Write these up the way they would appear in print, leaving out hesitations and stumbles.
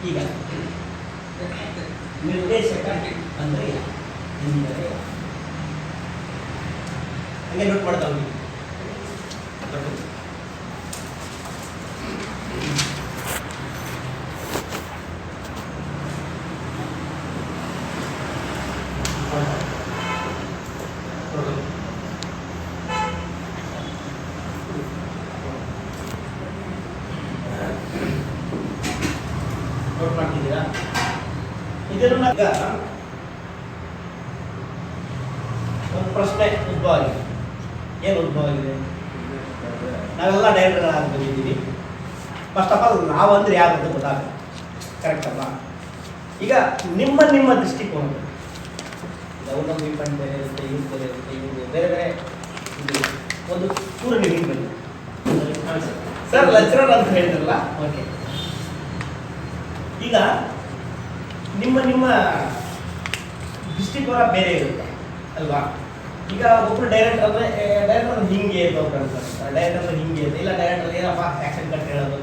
ಈಗ ನಿರ್ದೇಶಕ ಅಂದರೆ ಎಂದರೆ ಹಂಗೆ ನೋಟ್ ಮಾಡ್ತಾ ಹೋಗಿ. ನೋಟ್ ಮಾಡ್ತಿದ್ದೀರಾ? ಇದನ್ನು ಈಗ ಒಂದು ಪ್ರಶ್ನೆ ಉದ್ಭವ ಆಗಿದೆ. ಏನು ಉದ್ಭವ ಆಗಿದೆ? ನಾವೆಲ್ಲ ಡೈರೆಕ್ಟರ್ಗಳಾಗಿ ಬಂದಿದ್ದೀವಿ. ಫಸ್ಟ್ ಆಫ್ ಆಲ್ ನಾವಂದ್ರೆ ಯಾರು ಅಂತ ಗೊತ್ತಾಗುತ್ತೆ, ಕರೆಕ್ಟ್ ಅಲ್ವಾ? ಈಗ ನಿಮ್ಮ ದೃಷ್ಟಿಕೋನ ಗೌರವ ವಿಪಣ್ ಬೇರೆ ಇರುತ್ತೆ, ಇವ್ರು ಬೇರೆ ಇರುತ್ತೆ, ಇವ್ರು ಬೇರೆ ಬೇರೆ ಇದು ಒಂದು ಚೂರು ನಿಮಗೆ ಬನ್ನಿ ಸರ್. ಲೆಕ್ಚರರ್ ಅಂತ ಹೇಳಿದ್ರಲ್ಲ, ಓಕೆ. ಈಗ ನಿಮ್ಮ ದೃಷ್ಟಿಕೋನ ಬೇರೆ ಇರುತ್ತೆ ಅಲ್ವಾ? ಈಗ ಒಬ್ಬರು ಡೈರೆಕ್ಟರ್ ಅಂದರೆ ಡೈರೆಕ್ಟರ್ ಹಿಂಗೆ ಅಂತ ಒಬ್ರು ಅಂತಾರೆ, ಡೈರೆಕ್ಟರ್ ಹಿಂಗೆ ಅಂತ. ಇಲ್ಲ ಡೈರೆಕ್ಟರ್ ಏನಪ್ಪ ಆ್ಯಕ್ಷನ್ ಕಟ್ ಹೇಳೋದು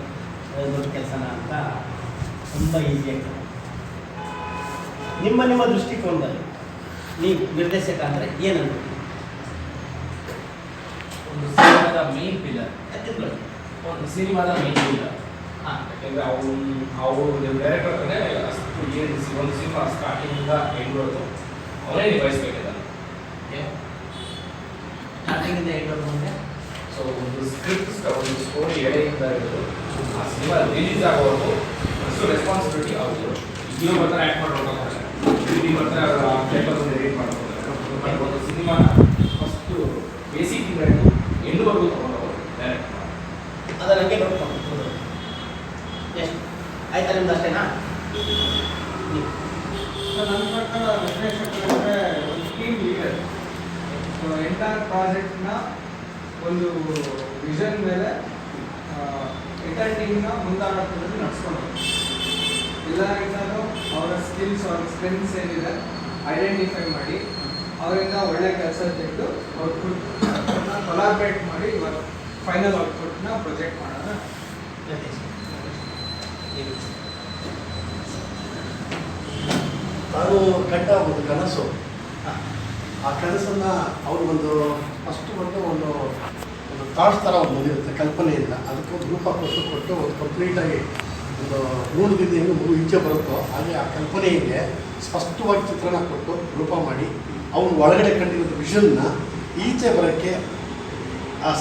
ದೊಡ್ಡ ಕೆಲಸನ ಅಂತ ತುಂಬ ಈಸಿ ಆಗ್ತದೆ. ನಿಮ್ಮ ದೃಷ್ಟಿಕೋನದಲ್ಲಿ ನೀವು ನಿರ್ದೇಶಕ ಅಂದರೆ ಏನಂತ? ಒಂದು ಸಿನಿಮಾದ ಮೇನ್ ಪಿಲ್ಲರ್, ಒಂದು ಸಿನಿಮಾದ ಮೇನ್ ಪಿಲ್ಲರ್. ಯಾಕೆಂದರೆ ಅವರು ಡೈರೆಕ್ಟರ್ ಅಂದರೆ ಅಷ್ಟು ಏನು ಒಂದು ಸಿನಿಮಾ ಸ್ಟಾರ್ಟಿಂಗಿಂದ ಎಂಡ್ವರೆಗೂ ಅವನೇ ನಿಭಾಯಿಸ್ಬೇಕಿಲ್ಲ. ಸ್ಟಾರ್ಟಿಂಗಿಂದ ಎಂಡ್ವರೆಗೂ ಅಂದರೆ ಸೊ ಒಂದು ಸ್ಕ್ರಿಪ್ಟ್, ಒಂದು ಸ್ಟೋರಿ ಎಳೆಯಿಂದ ಹಿಡಿದು ಆ ಸಿನಿಮಾ ರಿಲೀಸ್ ಆಗೋವರೆಗೂ ಅಷ್ಟು ರೆಸ್ಪಾನ್ಸಿಬಿಲಿಟಿ ಅವರು ಹೀರೋ ಬರ್ತಾರೆ ಆ್ಯಕ್ಟ್ ಮಾಡ್ಬೇಕಾಗ್ತಾರೆ, ಡಿ ಬರ್ತಾರೆ ಪೇಪರ್ ಎಡಿಟ್ ಮಾಡ್ತಾರೆ. ಒಂದು ಸಿನಿಮಾನ ಫಸ್ಟು ಬೇಸಿಕ್ಕಿಂದ ಹಿಡಿದು ಎಂಡ್ವರೆಗೂ ತೊಗೊಂಡವರು ಡೈರೆಕ್ಟ್ ಮಾಡಿ ಅದು ನನಗೆ ನೋಡ್ಕೊಂಡು ಎಷ್ಟು ಆಯ್ತಾ? ನಿಮ್ದು ಅಷ್ಟೇನಾ? ನನ್ನ ಪ್ರಕಾರ ನಿರ್ದೇಶಕರು ಅಂದರೆ ಒಂದು ಟೀಮ್ ಲೀಡರ್. ಸೊ ಎಂಟೈರ್ ಪ್ರಾಜೆಕ್ಟ್ನ ಒಂದು ವಿಷನ್ ಮೇಲೆ ಎಂಟೈರ್ ಟೀಮ್ನ ಮುಂದಾಳತ್ವದಲ್ಲಿ ನಡೆಸ್ಕೊಂಡು ಎಲ್ಲರಿಂದಲೂ ಅವರ ಸ್ಕಿಲ್ಸ್, ಅವರ ಸ್ಟ್ರೆಂತ್ಸ್ ಏನಿದೆ ಐಡೆಂಟಿಫೈ ಮಾಡಿ ಅವರಿಂದ ಒಳ್ಳೆ ಕೆಲಸ ತೆಗೆದು ಔಟ್ಪುಟ್ನ ಕೊಲಾಬ್ರೇಟ್ ಮಾಡಿ ಇವಾಗ ಫೈನಲ್ ಔಟ್ಪುಟ್ನ ಪ್ರೊಜೆಕ್ಟ್ ಮಾಡೋಣ. ತಾನು ಕಂಡ ಒಂದು ಕನಸು, ಆ ಕನಸನ್ನು ಅವರು ಒಂದು ಫಸ್ಟ್ ಬಂದು ಒಂದು ಥಾಟ್ಸ್ ಥರ ಒಂದು ಬಂದಿರುತ್ತೆ ಕಲ್ಪನೆಯಿಂದ, ಅದಕ್ಕೊಂದು ರೂಪ ಕೊಟ್ಟು ಒಂದು ಕಂಪ್ಲೀಟಾಗಿ ಒಂದು ಮೂಡದಿಂದ ಹೆಂಗೆ ಈಚೆ ಬರುತ್ತೋ ಹಾಗೆ ಆ ಕಲ್ಪನೆಗೆ ಸ್ಪಷ್ಟವಾಗಿ ಚಿತ್ರಣ ಕೊಟ್ಟು ರೂಪ ಮಾಡಿ ಅವನು ಒಳಗಡೆ ಕಂಡಿರೋದು ವಿಷನ್ನ ಈಚೆ ಬರೋಕ್ಕೆ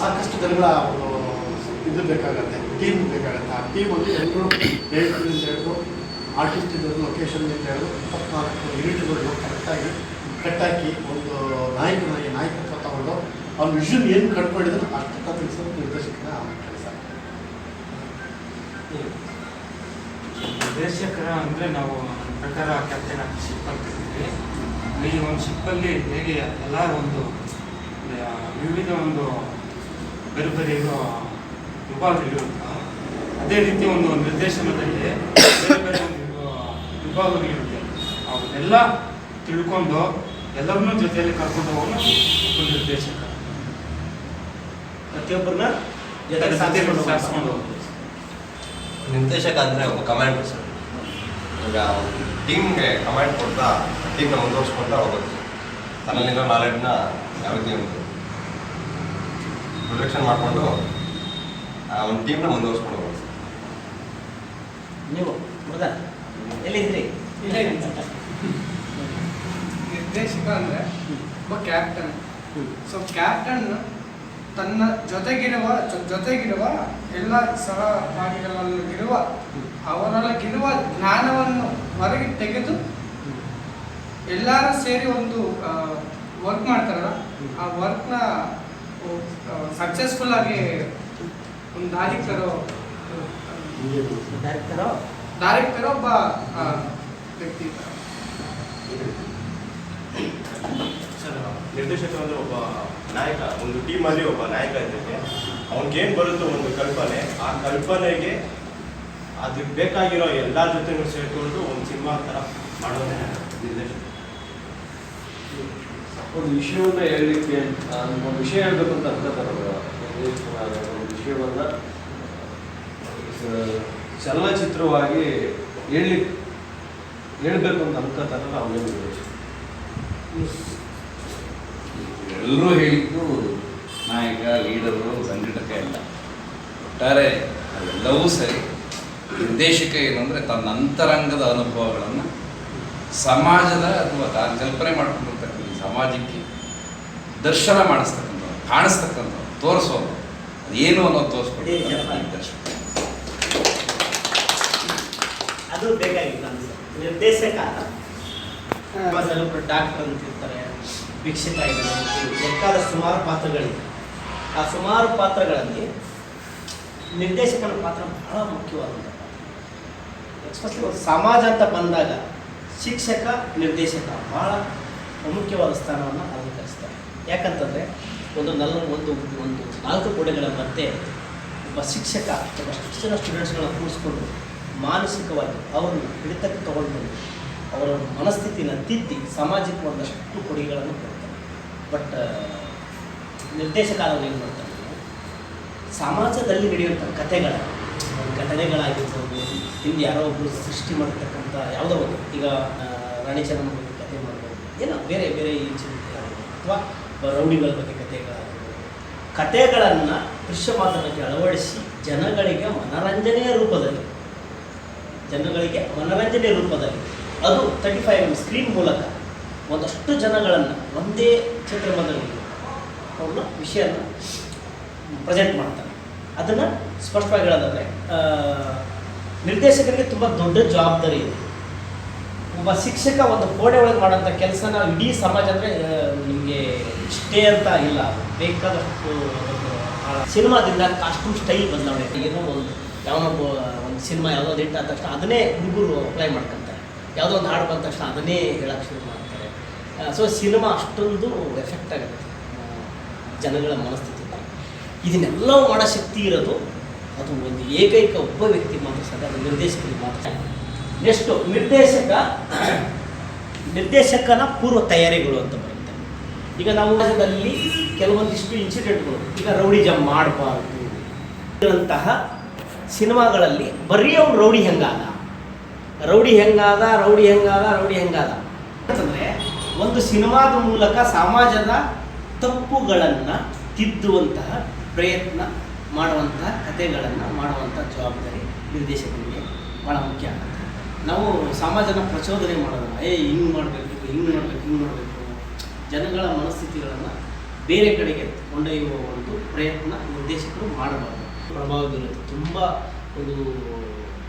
ಸಾಕಷ್ಟು ಜನಗಳ ಒಂದು ಇದು ಬೇಕಾಗತ್ತೆ, ಟೀಮ್ ಬೇಕಾಗತ್ತೆ. ಆ ಟೀಮಲ್ಲಿ ಎಲ್ಲರೂ ಡೈರೆಕ್ಟರಿಂದ ಹಿಡಿದು ಆರ್ಟಿಸ್ಟ್ ಇದ್ದರು, ಲೊಕೇಶನ್ ಅಂತ ಹೇಳಿದ್ರು 24 ಯೂನಿಟ್ಗಳು ಕರೆಕ್ಟಾಗಿ ಕಟ್ಟಾಕಿ ಒಂದು ನಾಯಕತ್ವ ತಗೊಂಡು ಅವ್ರ ವಿಷನ್ ಏನು ಕಟ್ಕೊಂಡಿದ್ರು ಅಷ್ಟಕ್ಕೆ ತಿಳಿಸೋದು ನಿರ್ದೇಶಕನ ಕೆಲಸ. ನಿರ್ದೇಶಕರ ಅಂದರೆ ನಾವು ನನ್ನ ಪ್ರಕಾರ ಕ್ಯಾಪ್ಟನ್ ಆಗಿ ಶಿಪ್ ಆಗ್ತಿದ್ದೀವಿ. ಈ ಒಂದು ಶಿಪ್ಪಲ್ಲಿ ಹೇಗೆ ಎಲ್ಲ ಒಂದು ವಿವಿಧ ಒಂದು ಬೇರೆ ಬೇರೆ ಇರೋ ವಿಭಾಗಗಳಿರುತ್ತೋ ಅದೇ ರೀತಿ ಒಂದು ನಿರ್ದೇಶನದಲ್ಲಿ ಬೇರೆ ಬೇರೆ ಒಂದು ವಿಭಾಗಗಳಿರುತ್ತೆ. ಅವನ್ನೆಲ್ಲ ತಿಳ್ಕೊಂಡು ಎಲ್ಲರನ್ನೂ ಜೊತೆಯಲ್ಲಿ ಕರ್ಕೊಂಡು ಹೋಗೋನು ಒಂದು ನಿರ್ದೇಶಕ. ಪ್ರತಿಯೊಬ್ಬರನ್ನ ಸಾಗಿಸ್ಕೊಂಡು ಹೋಗ್ಬೋದು. ನಿರ್ದೇಶಕ ಅಂದರೆ ಒಂದು ಕಮಾಂಡ್ ಸರ್. ಈಗ ಟೀಮ್ಗೆ ಕಮಾಂಡ್ ಕೊಡ್ತಾ ಟೀಮ್ನ ಮುಂದುವರ್ಸ್ಕೊಳ್ತಾ ಹೋಗೋದು, ತನ್ನಲ್ಲಿರೋ ನಾಲೆಡ್ನ ಯಾವ ರೀತಿ ಒಂದು ಪ್ರೊಜೆಕ್ಷನ್ ಮಾಡಿಕೊಂಡು ಒಂದು ಟೀಮ್ನ ಮುಂದುವರ್ಸ್ಕೊಂಡು ಹೋಗೋದು. ನೀವು ಮೃಗ ಎಲ್ಲಿದ್ರಿ? ನಿರ್ದೇಶಕ ಅಂದರೆ ಒಬ್ಬ ಕ್ಯಾಪ್ಟನ್. ಸೊ ಕ್ಯಾಪ್ಟನ್ ತನ್ನ ಜೊತೆಗಿರುವ ಎಲ್ಲ ಸಹಪಾಠಿಗಳಲ್ಲಿರುವ ಅವರೊಳಗಿರುವ ಜ್ಞಾನವನ್ನು ಹೊರಗೆ ತೆಗೆದು ಎಲ್ಲರೂ ಸೇರಿ ಒಂದು ವರ್ಕ್ ಮಾಡ್ತಾರಲ್ಲ, ಆ ವರ್ಕ್ನ ಸಕ್ಸಸ್ಫುಲ್ ಆಗಿ ಒಂದು ಡೈರೆಕ್ಟರ್ ಒಬ್ಬ ವ್ಯಕ್ತಿ. ನಿರ್ದೇಶಕ ಅಂದರೆ ಒಬ್ಬ ನಾಯಕ, ಒಂದು ಟೀಮಲ್ಲಿ ಒಬ್ಬ ನಾಯಕ ಇದ್ದಕ್ಕೆ ಅವನಿಗೇನು ಬರುತ್ತೋ ಒಂದು ಕಲ್ಪನೆ, ಆ ಕಲ್ಪನೆಗೆ ಅದಕ್ಕೆ ಬೇಕಾಗಿರೋ ಎಲ್ಲ ಜೊತೆನೂ ಸೇರಿಕೊಂಡು ಒಂದು ಸಿನಿಮಾ ಥರ ಮಾಡೋದೇ ನಿರ್ದೇಶಕ. ಒಂದು ವಿಷಯವನ್ನು ಹೇಳಲಿಕ್ಕೆ ಒಂದು ವಿಷಯ ಹೇಳಬೇಕು ಅಂತ ಅನ್ಕೋತಾರಲ್ಲ, ಒಂದು ವಿಷಯವನ್ನು ಚಲನಚಿತ್ರವಾಗಿ ಹೇಳ್ಬೇಕು ಅಂತ ಅನ್ಕೋತಾರಲ್ಲ ಅವನೇ ನಿರ್ದೇಶಕ. ಎಲ್ಲರೂ ಹೇಳಿದ್ದು ನಾಯಕ, ಲೀಡರು, ಸಂಘಟಕ ಎಲ್ಲ ಒಟ್ಟಾರೆ ಅವೆಲ್ಲವೂ ಸರಿ. ನಿರ್ದೇಶಕ ಏನು ಅಂದರೆ ತನ್ನ ಅಂತರಂಗದ ಅನುಭವಗಳನ್ನು ಸಮಾಜದ ಅಥವಾ ತಾನು ಕಲ್ಪನೆ ಮಾಡ್ಕೊಂಡಿರ್ತಕ್ಕಂಥ ಸಮಾಜಕ್ಕೆ ದರ್ಶನ ಮಾಡಿಸ್ತಕ್ಕಂಥವ್ರು, ಕಾಣಿಸ್ತಕ್ಕಂಥವ್ರು, ತೋರಿಸೋದು ಅದೇನು ಅನ್ನೋದು ತೋರಿಸ್ಕೊಡ್ತಾರೆ ದರ್ಶನ. ಅದು ಬೇಕಾಗಿಲ್ಲ ಅನ್ಸುತ್ತೆ. ನಿರ್ದೇಶಕ ಡಾಕ್ಟರ್ ಅಂತಿರ್ತಾರೆ, ಭಿಕ್ಷಕ ಇದ್ದಾರೆ, ಬೇಕಾದ ಸುಮಾರು ಪಾತ್ರಗಳಿದೆ. ಆ ಸುಮಾರು ಪಾತ್ರಗಳಲ್ಲಿ ನಿರ್ದೇಶಕನ ಪಾತ್ರ ಬಹಳ ಮುಖ್ಯವಾದಂಥ ಪಾತ್ರ. ಎಕ್ಸ್ಪೆಷಲಿ ಒಂದು ಸಮಾಜ ಅಂತ ಬಂದಾಗ ಶಿಕ್ಷಕ, ನಿರ್ದೇಶಕ ಬಹಳ ಮುಖ್ಯವಾದ ಸ್ಥಾನವನ್ನು ಅಲಂಕರಿಸ್ತಾರೆ. ಯಾಕಂತಂದರೆ ಒಂದು 4 ಗೋಡೆಗಳ ಮಧ್ಯೆ ಒಬ್ಬ ಶಿಕ್ಷಕ ಅಷ್ಟು ಜನ ಸ್ಟೂಡೆಂಟ್ಸ್ಗಳನ್ನ ಕೂರಿಸ್ಕೊಂಡು ಮಾನಸಿಕವಾಗಿ ಅವರನ್ನು ಹಿಡಿತಕ್ಕೆ ತಗೊಂಡು ಅವರ ಮನಸ್ಥಿತಿನ ತಿದ್ದಿ ಸಮಾಜಕ್ಕೆ ಒಂದಷ್ಟು ಕೊಡುಗೆಗಳನ್ನು ಕೊಡ್ತಾರೆ. ಬಟ್ ನಿರ್ದೇಶಕ ಅವರು ಏನು ಮಾಡ್ತಾರೆ, ಸಮಾಜದಲ್ಲಿ ನಡೆಯುವಂಥ ಘಟನೆಗಳಾಗಿರ್ಬೋದು, ಹಿಂದೆ ಯಾರೋ ಒಬ್ಬರು ಸೃಷ್ಟಿ ಮಾಡಿರ್ತಕ್ಕಂಥ ಯಾವುದೋ ಒಂದು, ಈಗ ರಾಣಿ ಚೆನ್ನಮ್ಮ ಬಗ್ಗೆ ಕತೆ ಮಾಡ್ಬೋದು, ಏನೋ ಬೇರೆ ಬೇರೆ ಅಥವಾ ರೌಡಿಗಳ ಬಗ್ಗೆ ಕತೆಗಳನ್ನು ದೃಶ್ಯ ಮಾಧ್ಯಮಕ್ಕೆ ಅಳವಡಿಸಿ ಜನಗಳಿಗೆ ಮನರಂಜನೆಯ ರೂಪದಲ್ಲಿ ಅದು 35 mm ಸ್ಕ್ರೀನ್ ಮೂಲಕ ಒಂದಷ್ಟು ಜನಗಳನ್ನು ಒಂದೇ ಚಿತ್ರಮಂದಿರದಲ್ಲಿ ಅವ್ರನ್ನ ವಿಷಯನ ಪ್ರೆಸೆಂಟ್ ಮಾಡ್ತಾರೆ. ಅದನ್ನು ಸ್ಪಷ್ಟವಾಗಿ ಹೇಳೋದಾದರೆ ನಿರ್ದೇಶಕರಿಗೆ ತುಂಬ ದೊಡ್ಡ ಜವಾಬ್ದಾರಿ ಇದೆ. ಒಬ್ಬ ಶಿಕ್ಷಕ ಒಂದು ಗೋಡೆ ಒಳಗೆ ಮಾಡೋಂಥ ಕೆಲಸನ ಇಡೀ ಸಮಾಜ ಅಂದರೆ ನಿಮಗೆ ಇಷ್ಟೇ ಅಂತ ಇಲ್ಲ, ಬೇಕಾದಷ್ಟು ಸಿನಿಮಾದಿಂದ ಕಾಸ್ಟ್ಯೂಮ್ ಸ್ಟೈಲ್ ಬದಲಾವಣೆ. ಏನೋ ಯಾವನೊಬ್ಬ ಒಂದು ಸಿನಿಮಾ ಯಾವುದೋ ಹಿಟ್ ಆದ ತಕ್ಷಣ ಅದನ್ನೇ ಹುಡುಗರು ಅಪ್ಲೈ ಮಾಡ್ಕೊತಾರೆ, ಯಾವುದೋ ಒಂದು ಹಾಡು ಬಂದ ತಕ್ಷಣ ಅದನ್ನೇ ಹೇಳೋಕ್ಕೆ ಶುರು ಮಾಡ್ತಾರೆ. ಸೊ ಸಿನಿಮಾ ಅಷ್ಟೊಂದು ಎಫೆಕ್ಟ್ ಆಗುತ್ತೆ ಜನಗಳ ಮನಸ್ಥಿತಿ. ಇದನ್ನೆಲ್ಲವೂ ಮಾಡೋ ಶಕ್ತಿ ಇರೋದು ಅದು ಒಂದು ಏಕೈಕ ಒಬ್ಬ ವ್ಯಕ್ತಿ ಮಾತ್ರ ಸಾಧ್ಯ, ಅದು ನಿರ್ದೇಶಕರಿಗೆ ಮಾತ್ರ. ನೆಕ್ಸ್ಟು ನಿರ್ದೇಶಕನ ಪೂರ್ವ ತಯಾರಿಗಳು ಅಂತ ಬರುತ್ತೆ. ಈಗ ನಾವು ರಾಜ್ಯದಲ್ಲಿ ಕೆಲವೊಂದಿಷ್ಟು ಇನ್ಸಿಡೆಂಟ್ಗಳು, ಈಗ ರೌಡಿಜಮ್ ಮಾಡಬಾರ್ದು ಅಂತಹ ಸಿನಿಮಾಗಳಲ್ಲಿ ಬರೀ ಅವ್ರು ರೌಡಿ ಹೆಂಗಾದ ಅಂತಂದರೆ ಒಂದು ಸಿನಿಮಾದ ಮೂಲಕ ಸಮಾಜದ ತಪ್ಪುಗಳನ್ನು ತಿದ್ದುವಂತಹ ಪ್ರಯತ್ನ ಮಾಡುವಂತಹ ಕಥೆಗಳನ್ನು ಮಾಡುವಂಥ ಜವಾಬ್ದಾರಿ ನಿರ್ದೇಶಕರಿಗೆ ಭಾಳ ಮುಖ್ಯ ಆಗುತ್ತೆ. ನಾವು ಸಮಾಜನ ಪ್ರಚೋದನೆ ಮಾಡೋದಲ್ಲ, ಹಿಂಗೆ ಮಾಡಬೇಕು, ಜನಗಳ ಮನಸ್ಥಿತಿಗಳನ್ನು ಬೇರೆ ಕಡೆಗೆ ಕೊಂಡೊಯ್ಯುವ ಒಂದು ಪ್ರಯತ್ನ ನಿರ್ದೇಶಕರು ಮಾಡಬಾರ್ದು. ಪ್ರಭಾವ ಬೀರುತ್ತೆ. ತುಂಬ ಒಂದು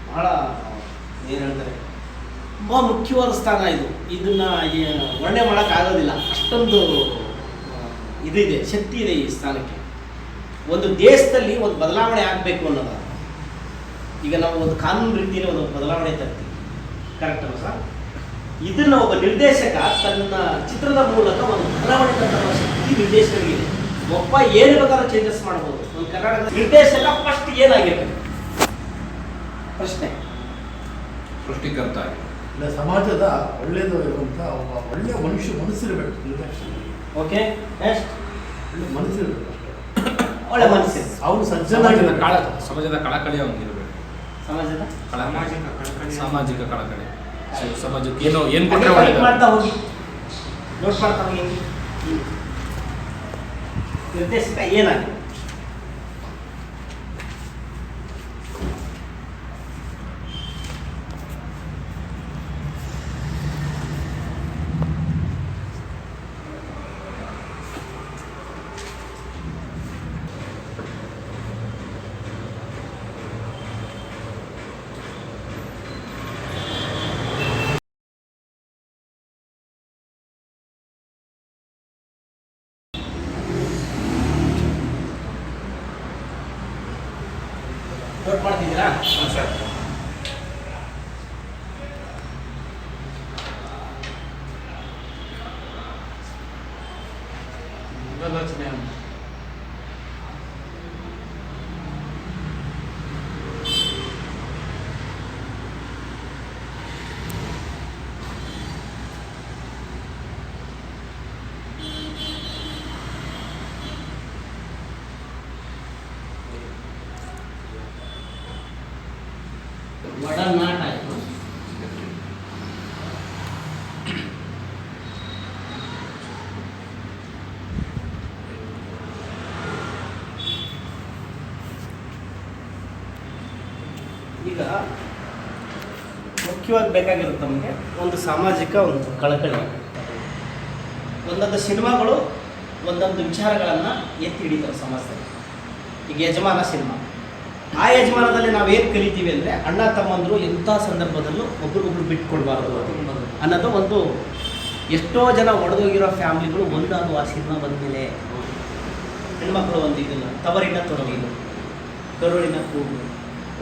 ಭಾಳ ಏನು ಹೇಳ್ತಾರೆ, ತುಂಬ ಮುಖ್ಯವಾದ ಸ್ಥಾನ ಇದು. ಇದನ್ನು ವರ್ಣನೆ ಮಾಡೋಕ್ಕಾಗೋದಿಲ್ಲ, ಅಷ್ಟೊಂದು ಇದಿದೆ, ಶಕ್ತಿ ಇದೆ ಈ ಸ್ಥಾನಕ್ಕೆ. ಒಂದು ದೇಶದಲ್ಲಿ ಒಂದು ಬದಲಾವಣೆ ಆಗಬೇಕು ಅನ್ನೋದು, ಈಗ ನಾವು ಒಂದು ಕಾನೂನು ರೀತಿಯಲ್ಲಿ ಒಂದು ಬದಲಾವಣೆ ತರ್ತೀವಿ, ಕರೆಕ್ಟ್ ಅಲ್ಲ ಸರ್? ಇದನ್ನು ಒಬ್ಬ ನಿರ್ದೇಶಕ ತನ್ನ ಚಿತ್ರದ ಮೂಲಕ ಒಂದು ಬದಲಾವಣೆ ತರುವ ಶಕ್ತಿ ನಿರ್ದೇಶಕರಿಗೆ. ಒಬ್ಬ ಏನು ಬೇಕಾದ್ರೂ ಚೇಂಜಸ್ ಮಾಡ್ಬೋದು. ಒಂದು ಕರ್ನಾಟಕದ ನಿರ್ದೇಶಕ ಫಸ್ಟ್ ಏನಾಗಿರ್ಬೇಕು ಪ್ರಶ್ನೆ, ಸೃಷ್ಟಿಕರ್ತ ಇಲ್ಲ ಸಮಾಜದ ಒಳ್ಳೆಯದು ಇರುವಂಥ ಒಬ್ಬ ಒಳ್ಳೆಯ ಮನಸ್ಸಿರಬೇಕು ನಿರ್ದೇಶಕ. ಓಕೆ, ನೆಕ್ಸ್ಟ್ ಒಳ್ಳೆ ಮನಸ್ಸಿರಬೇಕು ಅಷ್ಟೇ. ಒಳ್ಳೆ ಮನಸ್ಸು, ಅವನು ಸಜ್ಜನಾಗಿರಬೇಕು. ಸಮಾಜದ ಕಳಕಳಿ ಅವನಿಗಿರಬೇಕು. ಸಾಮಾಜಿಕ ಕಳಕಳಿ. ಸಮಾಜಕ್ಕೆ ಏನು ಕೊಟ್ಟರೆ ಮಾಡ್ತಾ ಹೋಗಿ ನೋಟ್ ಮಾಡ್ತಾ ಹೋಗಿ ನಿರ್ದೇಶಕ ಏನಾಗಿದೆ. ನೋಟ್ ಮಾಡ್ತಿದ್ದೀರಾ ಸರ್? ಆಲೋಚನೆ ಒಡನಾಟ ಆಯಿತು. ಮುಖ್ಯವಾಗಿ ಬೇಕಾಗಿರುತ್ತೆ ನಮಗೆ ಒಂದು ಸಾಮಾಜಿಕ ಒಂದು ಕಳಕಳಿ. ಒಂದೊಂದು ಸಿನಿಮಾಗಳು ಒಂದೊಂದು ವಿಚಾರಗಳನ್ನು ಎತ್ತಿ ಹಿಡಿತಾರೆ ಸಮಾಜದಲ್ಲಿ. ಈಗ ಯಜಮಾನ ಸಿನಿಮಾ, ಆ ಯಜಮಾನದಲ್ಲಿ ನಾವೇನು ಕಲಿತೀವಿ ಅಂದರೆ ಅಣ್ಣ ತಮ್ಮಂದರು ಎಂಥ ಸಂದರ್ಭದಲ್ಲೂ ಒಬ್ರಿಗೊಬ್ರು ಬಿಟ್ಕೊಡ್ಬಾರ್ದು ಅನ್ನೋದು ಒಂದು. ಎಷ್ಟೋ ಜನ ಒಡೆದೋಗಿರೋ ಫ್ಯಾಮಿಲಿಗಳು ಒಂದಾದು ಆ ಸಿನಿಮಾ ಬಂದಮೇಲೆ. ಹೆಣ್ಮಕ್ಳು ಒಂದು ಇದನ್ನು ತವರಿನ ತೊಡಗಿಲು, ಕರುಳಿನ ಕೂಗು,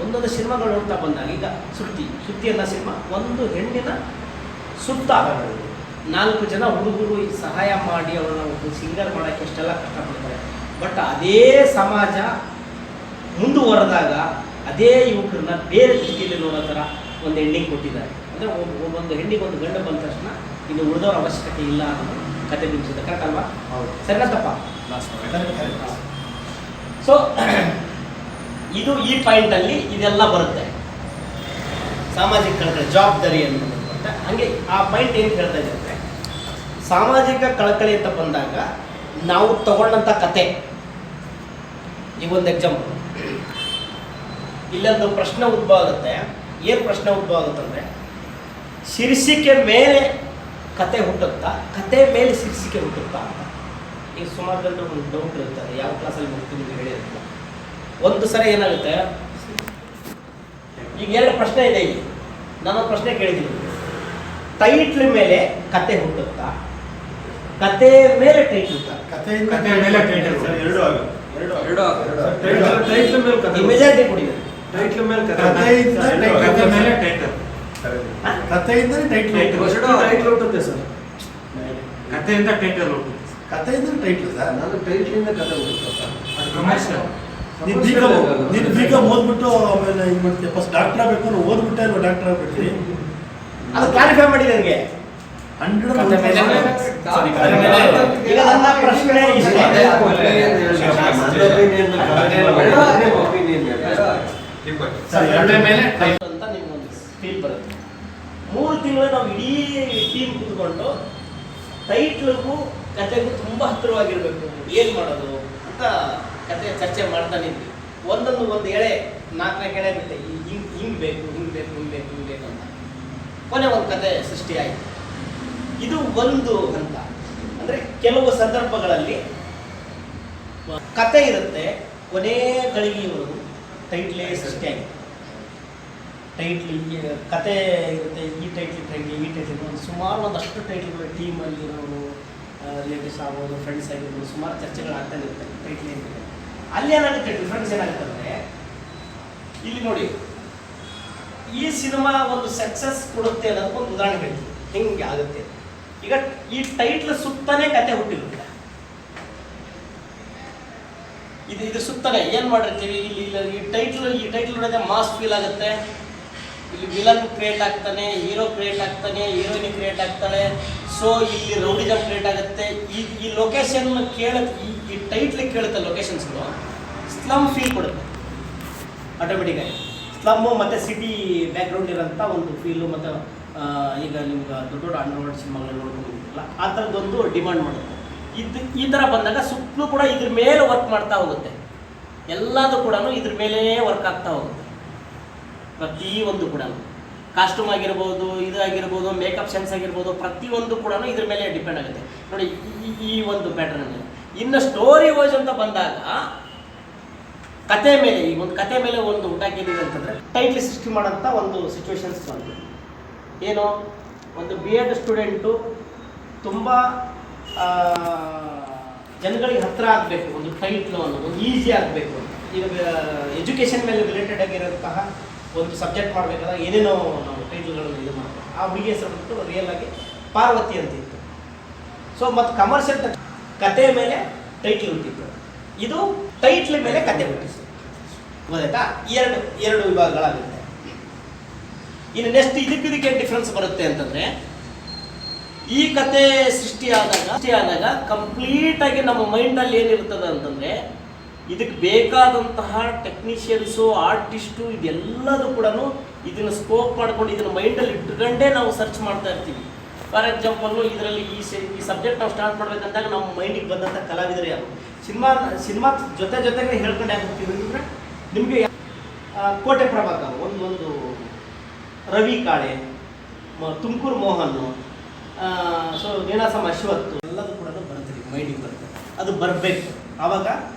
ಒಂದೊಂದು ಸಿನಿಮಾಗಳು ನೋಡ್ತಾ ಬಂದಾಗ, ಈಗ ಸುತ್ತಿ ಅನ್ನೋ ಸಿನಿಮಾ ಒಂದು ಹೆಣ್ಣಿನ ಸುತ್ತ 4 ಜನ ಹುಡುಗರು ಸಹಾಯ ಮಾಡಿ ಅವಳನ್ನ ಸಿಂಗರ್ ಮಾಡೋಕ್ಕೆ ಎಷ್ಟೆಲ್ಲ ಕಷ್ಟಪಡ್ತಾರೆ. ಬಟ್ ಅದೇ ಸಮಾಜ ಮುಂದುವರೆದಾಗ ಅದೇ ಯುವಕರನ್ನ ಬೇರೆ ದೃಷ್ಟಿಯಲ್ಲಿ ನೋಡೋ ಥರ ಒಂದು ಎಂಡಿಂಗ್ ಕೊಟ್ಟಿದ್ದಾರೆ. ಅಂದರೆ ಒಂದು ಹೆಣ್ಣಿಗೆ ಒಂದು ಗಂಡು ಬಂದ ತಕ್ಷಣ ಇನ್ನು ಉಳಿದವ್ರ ಅವಶ್ಯಕತೆ ಇಲ್ಲ ಅನ್ನೋದು ಕತೆ ಬಿಡಿಸಿದೆ. ಕರೆಕ್ಟ್ ಅಲ್ವಾ? ಸರಿನಾ ತಪ್ಪ? ಸೊ ಇದು ಈ ಪಾಯಿಂಟಲ್ಲಿ ಇದೆಲ್ಲ ಬರುತ್ತೆ. ಸಾಮಾಜಿಕ ಕಳಕಳಿ, ಜವಾಬ್ದಾರಿ ಅಂತ ಬರುತ್ತೆ. ಹಾಗೆ ಆ ಪಾಯಿಂಟ್ ಏನು ಹೇಳ್ತಾ ಇದೆ ಅಂದರೆ, ಸಾಮಾಜಿಕ ಕಳಕಳಿ ಅಂತ ಬಂದಾಗ ನಾವು ತಗೊಂಡಂಥ ಕತೆ. ಈಗ ಒಂದು ಎಕ್ಸಾಂಪಲ್, ಇಲ್ಲೊಂದು ಪ್ರಶ್ನೆ ಉದ್ಭವ ಆಗುತ್ತೆ. ಏನು ಪ್ರಶ್ನೆ ಉದ್ಭವ ಆಗುತ್ತಂದರೆ, ಶೀರ್ಷಿಕೆ ಮೇಲೆ ಕತೆ ಹುಟ್ಟುತ್ತಾ, ಕತೆ ಮೇಲೆ ಶೀರ್ಷಿಕೆ ಹುಟ್ಟುತ್ತಾ ಅಂತ. ಈಗ ಸುಮಾರು ಜನರು ಒಂದು ಡೌಟ್ ಇರ್ತಾರೆ, ಯಾವ ಕ್ಲಾಸಲ್ಲಿ ಹೋಗ್ತೀನಿ ಅಂತ ಹೇಳಿರುತ್ತೆ. ಒಂದು ಸರಿ ಏನಾಗುತ್ತೆ, ಈಗ 2 ಪ್ರಶ್ನೆ ಇದೆ. ಇಲ್ಲಿ ನಾನು ಪ್ರಶ್ನೆ ಕೇಳಿದ್ದೀನಿ, ಟೈಟ್ಲ್ ಮೇಲೆ ಕತೆ ಹುಟ್ಟುತ್ತಾ, ಕತೆ ಮೇಲೆ ಟೈಟ್ಲ್ ಹುಟ್ಟುತ್ತಾ? ಕತೆ ಮೇಲೆ ಟೈಟಲ್. ಎರಡು ಆಗುತ್ತೆ. ಟೈಟ್ಲ್ ಮೇಲೆ ಕತೆ, ಮೆಜಾರಿಟಿ ಕೊಡಿದೆ. ಟೈಟ್ಲ್ ಮೇಲೆ ಕತೆ, ಕತೆ ಮೇಲೆ ಟೈಟಲ್, ಕಥೆಯಿಂದಲೇ ಟೈಟ್ಲ್. ಟೈಟ್ಲ್ ಹುಟ್ಟುತ್ತೆ ಸರ್. ಕಥೆಯಿಂದ ಟೈಟಲ್ ಹುಟ್ಟುತ್ತೆ. ಕಥೆಯಿಂದ ಟೈಟ್ಲ್ ಸರ್. ನಾನು ಟೈಟ್ಲಿಂದ ಕತೆ ಹುಟ್ಟುತ್ತೆ. ಅದು ಕಮರ್ಷಿಯಲ್. ನೀನು ಬೀಗ ಓದ್ಬಿಟ್ಟು ಆಮೇಲೆ ಇದು ಮಾಡ್ತೀಯ. ಫಸ್ಟ್ ಡಾಕ್ಟರ್ ಆಗಬೇಕು ಅನ್ನೋ ಓದ್ಬಿಟ್ಟೆ ಅಲ್ವಾ ಡಾಕ್ಟರ್ ಆಗ್ಬಿಡ್ತೀವಿ. ಅದು ಕ್ಲಾರಿಫೈ ಮಾಡಿ ನನಗೆ. 100 ಈಗ ನನ್ನ ಪ್ರಶ್ನೆ ಇಷ್ಟೇ. ಅಂತ ನಿಮ್ಗೊಂದು ಫೀಲ್ ಬರುತ್ತೆ. 3 ತಿಂಗಳು ನಾವು ಇಡೀ ಟೀಮ್ ಕೂತ್ಕೊಂಡು ಟೈಟ್ಲಿಗೂ ಕತೆಗೂ ತುಂಬ ಹತ್ತಿರವಾಗಿರ್ಬೇಕು, ಏನು ಮಾಡೋದು ಅಂತ ಕತೆ ಚರ್ಚೆ ಮಾಡ್ತಾನೆ ಇದ್ವಿ. ಒಂದು ಎಳೆ 4 ಎಳೆ ಬಿಟ್ಟೆ, ಹಿಂಗೆ ಬೇಕು ಅಂತ. ಕೊನೆ ಒಂದು ಕತೆ ಸೃಷ್ಟಿ ಆಯಿತು. ಇದು ಒಂದು ಹಂತ. ಅಂದರೆ ಕೆಲವು ಸಂದರ್ಭಗಳಲ್ಲಿ ಕತೆ ಇರುತ್ತೆ, ಕೊನೆ ಗಳಿಗೆಯವರೆಗೂ ಟೈಟ್ಲೇ ಸೃಷ್ಟಿಯಾಗಿದೆ. ಟೈಟ್ಲ್ ಕತೆ ಇರುತ್ತೆ, ಈ ಟೈಟ್ಲ್ ಸುಮಾರು ಒಂದಷ್ಟು ಟೈಟ್ಲ್ಗಳು ಟೀಮಲ್ಲಿರೋರು, ರಿಲೇಟಿವ್ಸ್ ಆಗ್ಬೋದು, ಫ್ರೆಂಡ್ಸ್ ಆಗಿರ್ಬೋದು, ಸುಮಾರು ಚರ್ಚೆಗಳಾಗ್ತಾನೆ ಇರುತ್ತೆ ಟೈಟ್ಲ್ ಏನಿದೆ. ಅಲ್ಲಿ ಏನಾಗುತ್ತೆ, ಡಿಫ್ರೆನ್ಸ್ ಏನಾಗುತ್ತೆ ಅಂದರೆ, ಇಲ್ಲಿ ನೋಡಿ, ಈ ಸಿನಿಮಾ ಒಂದು ಸಕ್ಸಸ್ ಕೊಡುತ್ತೆ ಅನ್ನೋದಕ್ಕೊಂದು ಉದಾಹರಣೆ ಹೇಳ್ತೀವಿ, ಹೆಂಗೆ ಆಗುತ್ತೆ. ಈಗ ಈ ಟೈಟ್ಲ್ ಸುತ್ತನೇ ಕತೆ ಹುಟ್ಟಿರುತ್ತೆ. ಇದು ಸುತ್ತನೇ ಏನು ಮಾಡಿರ್ತೀವಿ, ಇಲ್ಲಿ ಈ ಟೈಟ್ಲ್ ನೋಡಿದ್ರೆ ಮಾಸ್ ಫೀಲ್ ಆಗುತ್ತೆ. ಇಲ್ಲಿ ವಿಲನ್ ಕ್ರಿಯೇಟ್ ಆಗ್ತಾನೆ, ಹೀರೋ ಕ್ರಿಯೇಟ್ ಆಗ್ತಾನೆ, ಹೀರೋಯಿನ್ ಕ್ರಿಯೇಟ್ ಆಗ್ತಾಳೆ. ಸೊ ಇಲ್ಲಿ ರೌಡಿಸಮ್ ಕ್ರಿಯೇಟ್ ಆಗುತ್ತೆ. ಈ ಲೊಕೇಶನ್ ಈ ಟೈಟ್ಲ್ ಕೇಳುತ್ತೆ ಲೊಕೇಶನ್ಸ್ಗಳು ಸ್ಲಮ್ ಫೀಲ್ ಕೊಡುತ್ತೆ ಆಟೋಮೆಟಿಕ್ಕಾಗಿ. ಸ್ಲಮ್ಮು ಮತ್ತು ಸಿಟಿ ಬ್ಯಾಕ್ಗ್ರೌಂಡ್ ಇರೋಂಥ ಒಂದು ಫೀಲು. ಮತ್ತು ಈಗ ನಿಮ್ಗೆ ದೊಡ್ಡ ಅಂಡರ್ವರ್ಲ್ಡ್ ಸಿನಿಮಾಗಳನ್ನ ನೋಡ್ಕೊಂಡಿಲ್ಲ, ಆ ಥರದ್ದೊಂದು ಡಿಮಾಂಡ್ ಮಾಡುತ್ತೆ. ಈ ಥರ ಬಂದಾಗ ಸುತ್ತಲೂ ಕೂಡ ಇದ್ರ ಮೇಲೆ ವರ್ಕ್ ಮಾಡ್ತಾ ಹೋಗುತ್ತೆ. ಎಲ್ಲದೂ ಕೂಡ ಇದ್ರ ಮೇಲೇ ವರ್ಕ್ ಆಗ್ತಾ ಹೋಗುತ್ತೆ. ಪ್ರತಿಯೊಂದು ಕೂಡ ಕಾಸ್ಟ್ಯೂಮ್ ಆಗಿರ್ಬೋದು, ಇದು ಆಗಿರ್ಬೋದು, ಮೇಕಪ್ ಸೆನ್ಸ್ ಆಗಿರ್ಬೋದು, ಪ್ರತಿಯೊಂದು ಕೂಡ ಇದ್ರ ಮೇಲೆ ಡಿಪೆಂಡ್ ಆಗುತ್ತೆ. ನೋಡಿ ಈ ಒಂದು ಪ್ಯಾಟರ್ನ್ ಮೇಲೆ. ಇನ್ನು ಸ್ಟೋರಿ ವೈಸ್ ಅಂತ ಬಂದಾಗ ಕತೆ ಮೇಲೆ, ಈ ಒಂದು ಕತೆ ಮೇಲೆ ಒಂದು ಊಟಾಕಿದ್ದೀವಿ ಅಂತಂದರೆ ಟೈಟ್ಲ್ ಸೃಷ್ಟಿ ಮಾಡೋಂಥ ಒಂದು ಸಿಚುವೇಶನ್ಸ್ ಬಂತು. ಏನು, ಒಂದು B.Ed ಸ್ಟೂಡೆಂಟು ತುಂಬ ಜನಗಳಿಗೆ ಹತ್ತಿರ ಆಗಬೇಕು, ಒಂದು ಟೈಟ್ಲು ಅನ್ನೋದು ಈಸಿ ಆಗಬೇಕು ಅಂತ. ಈಗ ಎಜುಕೇಷನ್ ಮೇಲೆ ರಿಲೇಟೆಡ್ ಆಗಿರೋಂತಹ ಒಂದು ಸಬ್ಜೆಕ್ಟ್ ಮಾಡಬೇಕಾದಾಗ ಏನೇನೋ ನಾವು ಟೈಟ್ಲ್ಗಳನ್ನು ಇದು ಮಾಡ್ತೀವಿ. ಆ ಹುಡುಗಿ ಹೆಸರು ಬಿಟ್ಟು ರಿಯಲ್ ಆಗಿ ಪಾರ್ವತಿ ಅಂತ ಇತ್ತು. ಸೊ ಮತ್ತು ಕಮರ್ಷಿಯಲ್ ಕತೆ ಮೇಲೆ ಟೈಟ್ಲ್ ಹುಟ್ಟಿತ್ತು, ಇದು ಟೈಟ್ಲ್ ಮೇಲೆ ಕತೆ ಹುಟ್ಟಿತ್ತು. ಗೊತ್ತಾಯ್ತಾ? ಎರಡು ವಿಭಾಗಗಳಾಗುತ್ತೆ. ಇನ್ನು ನೆಕ್ಸ್ಟ್ ಇದಕ್ಕೆ ಡಿಫ್ರೆನ್ಸ್ ಬರುತ್ತೆ ಅಂತಂದರೆ, ಈ ಕತೆ ಸೃಷ್ಟಿಯಾದಾಗ ಕಂಪ್ಲೀಟಾಗಿ ನಮ್ಮ ಮೈಂಡಲ್ಲಿ ಏನಿರ್ತದೆ ಅಂತಂದರೆ, ಇದಕ್ಕೆ ಬೇಕಾದಂತಹ ಟೆಕ್ನಿಷಿಯನ್ಸು, ಆರ್ಟಿಸ್ಟು, ಇದೆಲ್ಲದೂ ಕೂಡ ಇದನ್ನು ಸ್ಕೋಪ್ ಮಾಡ್ಕೊಂಡು ಇದನ್ನು ಮೈಂಡಲ್ಲಿ ಇಟ್ಕೊಂಡೇ ನಾವು ಸರ್ಚ್ ಮಾಡ್ತಾ ಇರ್ತೀವಿ. ಫಾರ್ ಎಕ್ಸಾಂಪಲ್ಲು ಇದರಲ್ಲಿ ಈ ಸಬ್ಜೆಕ್ಟ್ ನಾವು ಸ್ಟಾರ್ಟ್ ಮಾಡಬೇಕಂದಾಗ ನಮ್ಮ ಮೈಂಡಿಗೆ ಬಂದಂಥ ಕಲಾವಿದರು ಯಾರು, ಸಿನಿಮಾ ಜೊತೆಗೆ ಹೇಳ್ಕೊಂಡು ಯಾಕೆ ಹೋಗ್ತೀವಿ ಅಂದರೆ, ನಿಮಗೆ ಕೋಟೆ ಪ್ರಭಾಕರ್, ಒಂದು ರವಿ ಕಾಳೆ, ತುಮಕೂರು ಮೋಹನ್ನು, ಸೊ ನೀನಾಸಂ ಅಶ್ವತ್ತು ಎಲ್ಲದೂ ಕೂಡ ಬರುತ್ತೆ, ಮೈಂಡಿಗೆ ಬರುತ್ತೆ. ಅದು ಬರಬೇಕು. ಆವಾಗ